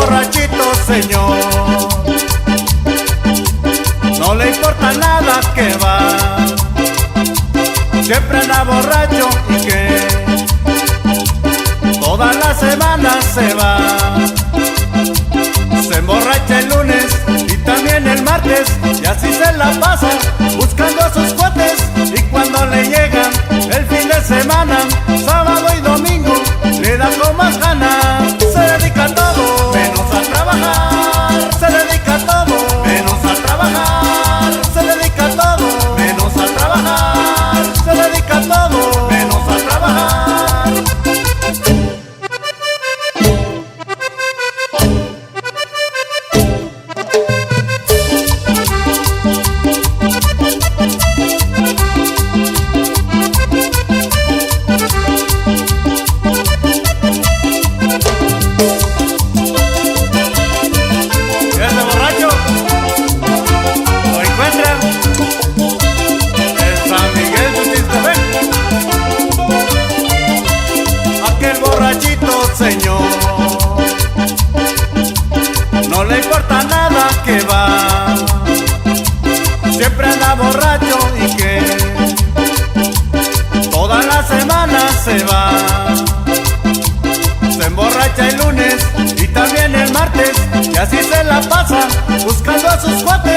borrachito señor, no le importa nada que va, siempre anda borracho y que toda la semana se va. Se emborracha el lunes y también el martes, y así se la pasa buscando a sus cuates. Y cuando le llega el fin de semana, sábado y domingo, le da con más ganas. Se dedica a todo menos a trabajar, se dedica a todo menos a trabajar, se dedica a todo menos a trabajar, se dedica a todo menos a trabajar. Señor, no le importa nada que va, siempre anda borracho y que toda la semana se va. Se emborracha el lunes y también el martes, y así se la pasa buscando a sus cuates.